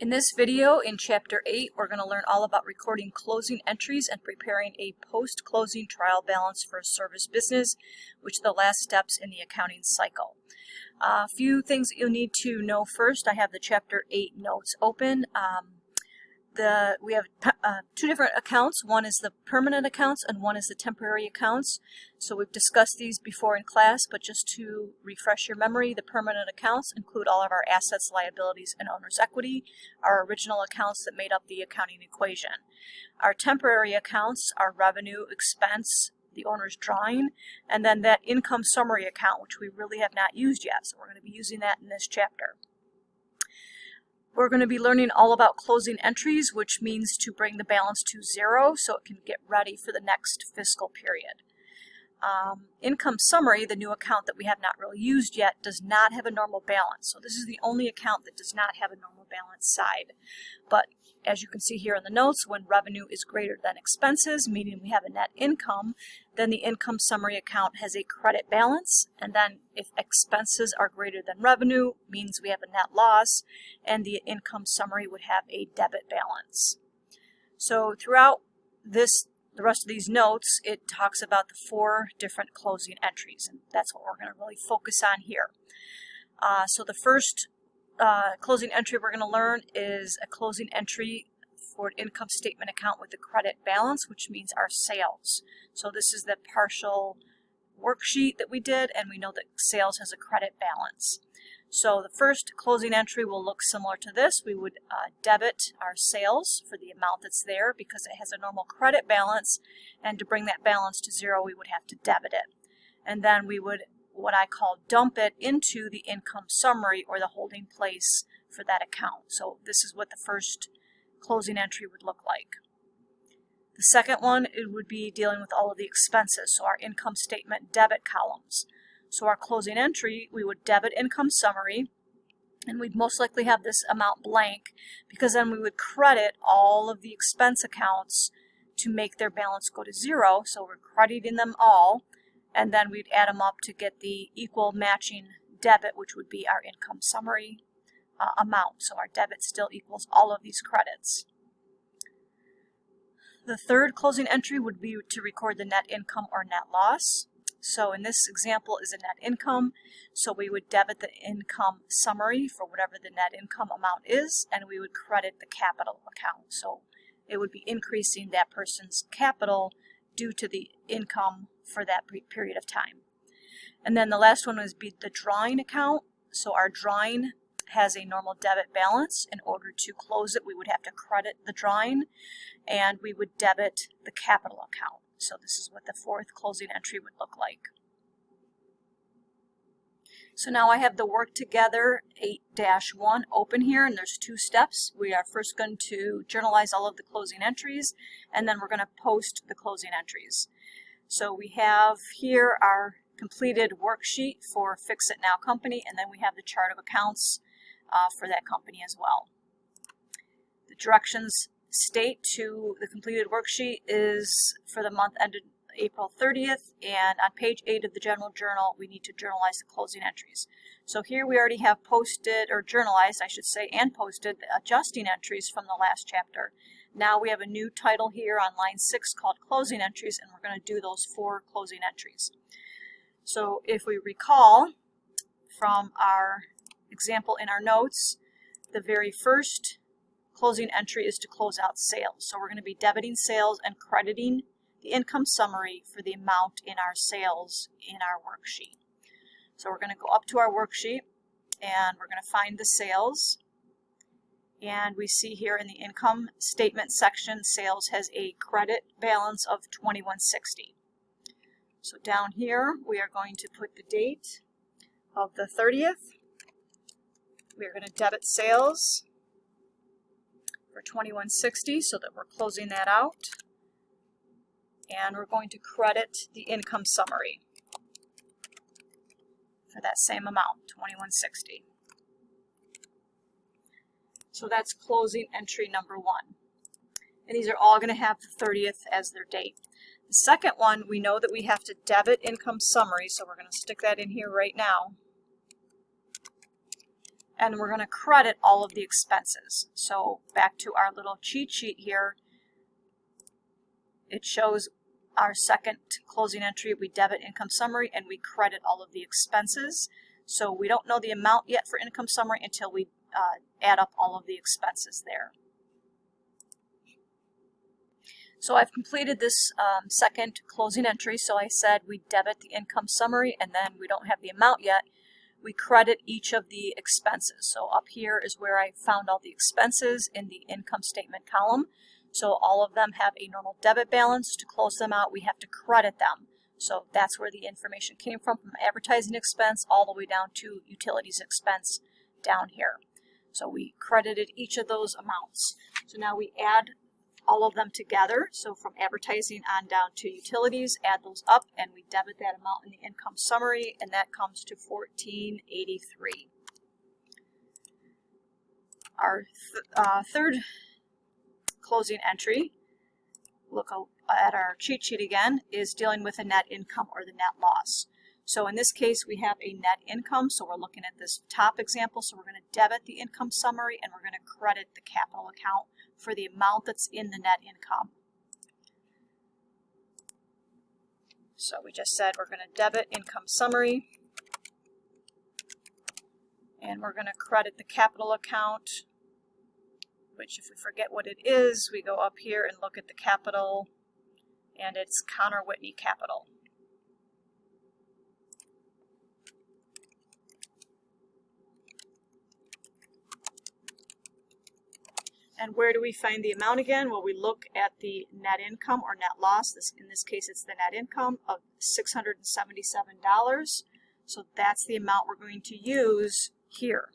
In this video, in Chapter 8, we're going to learn all about recording closing entries and preparing a post-closing trial balance for a service business, which are the last steps in the accounting cycle. A few things that you'll need to know first. I have the Chapter 8 notes open. We have two different accounts. One is the permanent accounts and one is the temporary accounts. So we've discussed these before in class, but just to refresh your memory, the permanent accounts include all of our assets, liabilities, and owner's equity, our original accounts that made up the accounting equation. Our temporary accounts are revenue, expense, the owner's drawing, and then that income summary account, which we really have not used yet. So we're going to be using that in this chapter. We're going to be learning all about closing entries, which means to bring the balance to zero so it can get ready for the next fiscal period. Income summary, the new account that we have not really used yet, does not have a normal balance. So this is the only account that does not have a normal balance side. But as you can see here in the notes, when revenue is greater than expenses, meaning we have a net income, then the income summary account has a credit balance. And then if expenses are greater than revenue, means we have a net loss, and the income summary would have a debit balance. So throughout the rest of these notes, it talks about the 4 different closing entries, and that's what we're going to really focus on here. So the first closing entry we're going to learn is a closing entry for an income statement account with a credit balance, which means our sales. So this is the partial worksheet that we did, and we know that sales has a credit balance. So the first closing entry will look similar to this. We would debit our sales for the amount that's there because it has a normal credit balance, and to bring that balance to zero, we would have to debit it. And then we would, what I call, dump it into the income summary or the holding place for that account. So this is what the first closing entry would look like. The second one, it would be dealing with all of the expenses, so our income statement debit columns. So our closing entry, we would debit income summary, and we'd most likely have this amount blank because then we would credit all of the expense accounts to make their balance go to zero. So we're crediting them all, and then we'd add them up to get the equal matching debit, which would be our income summary amount. So our debit still equals all of these credits. The third closing entry would be to record the net income or net loss. So in this example is a net income, so we would debit the income summary for whatever the net income amount is, and we would credit the capital account. So it would be increasing that person's capital due to the income for that period of time. And then the last one would be the drawing account. So our drawing has a normal debit balance. In order to close it, we would have to credit the drawing, and we would debit the capital account. So this is what the fourth closing entry would look like. So now I have the Work Together 8-1 open here, and there's 2 steps. We are first going to journalize all of the closing entries, and then we're going to post the closing entries. So we have here our completed worksheet for Fix It Now company, and then we have the chart of accounts for that company as well. The directions state to the completed worksheet is for the month ended April 30th, and on page 8 of the General Journal we need to journalize the closing entries. So here we already have posted, or journalized I should say, and posted the adjusting entries from the last chapter. Now we have a new title here on line 6 called closing entries, and we're going to do those 4 closing entries. So if we recall from our example in our notes, the very first closing entry is to close out sales. So we're going to be debiting sales and crediting the income summary for the amount in our sales in our worksheet. So we're going to go up to our worksheet and we're going to find the sales. And we see here in the income statement section, sales has a credit balance of $21.60. So down here we are going to put the date of the 30th. We are going to debit sales for $21.60 so that we're closing that out, and we're going to credit the income summary for that same amount, $21.60. So that's closing entry number 1, and these are all going to have the 30th as their date. The second one, we know that we have to debit income summary, so we're going to stick that in here right now. and we're going to credit all of the expenses. So back to our little cheat sheet here, it shows our second closing entry. We debit income summary and we credit all of the expenses. So we don't know the amount yet for income summary until we add up all of the expenses there. So I've completed this second closing entry. So I said we debit the income summary, and then we don't have the amount yet. We credit each of the expenses. So up here is where I found all the expenses in the income statement column. So all of them have a normal debit balance. To close them out, we have to credit them. So that's where the information came from advertising expense all the way down to utilities expense down here. So we credited each of those amounts. So now we add all of them together. So from advertising on down to utilities, add those up, and we debit that amount in the income summary, and that comes to $14.83. Our third closing entry, look at our cheat sheet again, is dealing with a net income or the net loss. So in this case, we have a net income, so we're looking at this top example. So we're going to debit the income summary and we're going to credit the capital account for the amount that's in the net income. So we just said we're going to debit income summary and we're going to credit the capital account, which if we forget what it is, we go up here and look at the capital, and it's Connor Whitney Capital. And where do we find the amount again? Well, we look at the net income or net loss. In this case, it's the net income of $677. So that's the amount we're going to use here,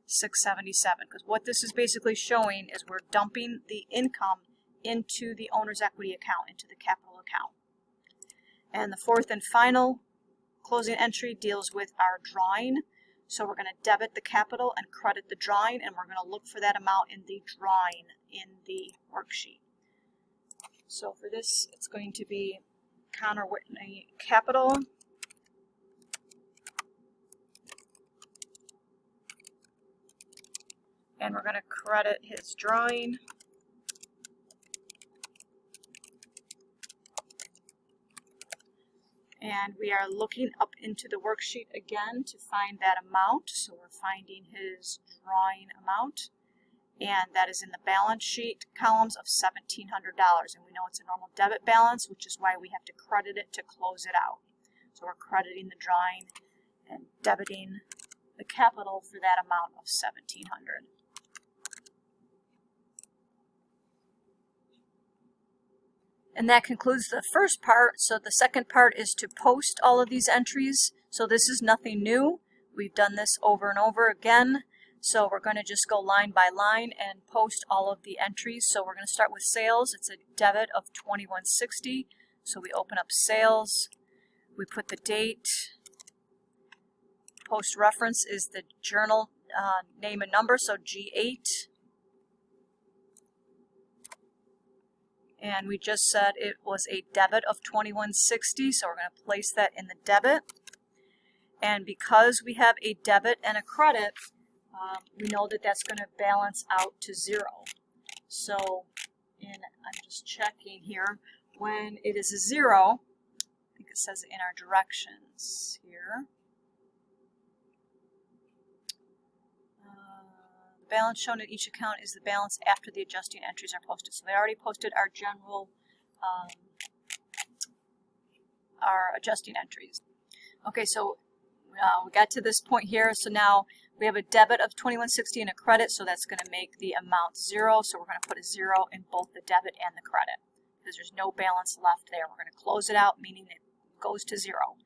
$677. Because what this is basically showing is we're dumping the income into the owner's equity account, into the capital account. And the fourth and final closing entry deals with our drawing. So we're going to debit the capital and credit the drawing, and we're going to look for that amount in the drawing in the worksheet. So for this, it's going to be Connor Whitney Capital. And we're going to credit his drawing. And we are looking up into the worksheet again to find that amount. So we're finding his drawing amount. And that is in the balance sheet columns of $1,700. And we know it's a normal debit balance, which is why we have to credit it to close it out. So we're crediting the drawing and debiting the capital for that amount of $1,700. And that concludes the first part. So the second part is to post all of these entries. So this is nothing new. We've done this over and over again. So we're going to just go line by line and post all of the entries. So we're going to start with sales. It's a debit of $21.60. So we open up sales. We put the date. Post reference is the journal name and number, so G8. And we just said it was a debit of $21.60, so we're going to place that in the debit. And because we have a debit and a credit, we know that that's going to balance out to zero. So, I'm just checking here, when it is a zero, I think it says it in our directions here. The balance shown in each account is the balance after the adjusting entries are posted. So they already posted our general, our adjusting entries. Okay, so we got to this point here. So now we have a debit of $21.60 and a credit, so that's going to make the amount zero. So we're going to put a zero in both the debit and the credit because there's no balance left there. We're going to close it out, meaning it goes to zero.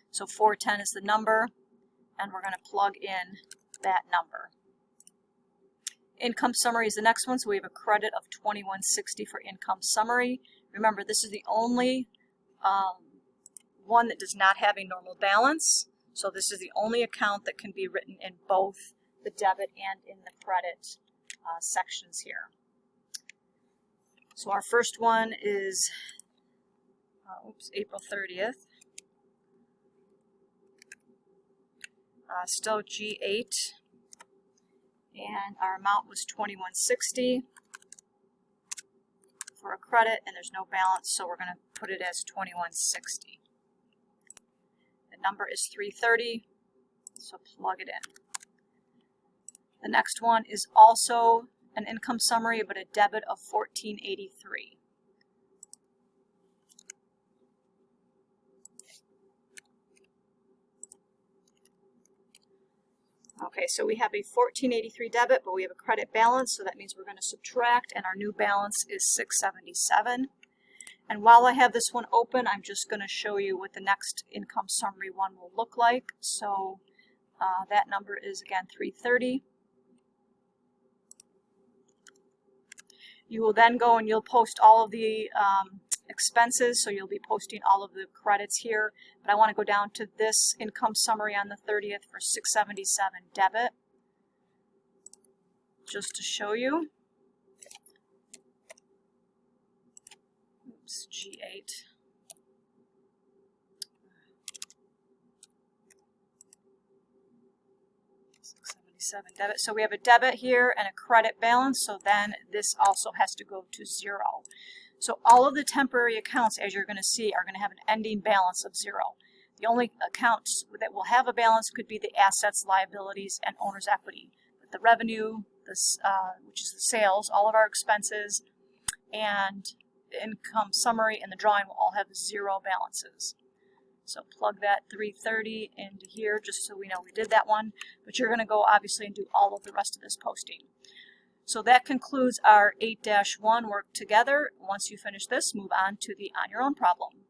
So 410 is the number, and we're going to plug in that number. Income summary is the next one, so we have a credit of $21.60 for income summary. Remember, this is the only one that does not have a normal balance, so this is the only account that can be written in both the debit and in the credit sections here. So our first one is April 30th. Still G8. And our amount was $21.60 for a credit, and there's no balance, so we're going to put it as $21.60. The number is $330, so plug it in. The next one is also an income summary, but a debit of $14.83. Okay, so we have a $14.83 debit, but we have a credit balance, so that means we're going to subtract, and our new balance is $677. And while I have this one open, I'm just going to show you what the next income summary one will look like. So that number is, again, $330. You will then go and you'll post all of the expenses, so you'll be posting all of the credits here. But I want to go down to this income summary on the 30th for $677 debit, just to show you. Oops, G8. Debit. So we have a debit here and a credit balance, so then this also has to go to 0. So all of the temporary accounts, as you're going to see, are going to have an ending balance of 0. The only accounts that will have a balance could be the assets, liabilities, and owner's equity. But the revenue, which is the sales, all of our expenses, and the income summary and the drawing will all have 0 balances. So plug that 330 into here just so we know we did that one. But you're going to go obviously and do all of the rest of this posting. So that concludes our 8-1 work together. Once you finish this, move on to the On Your Own problem.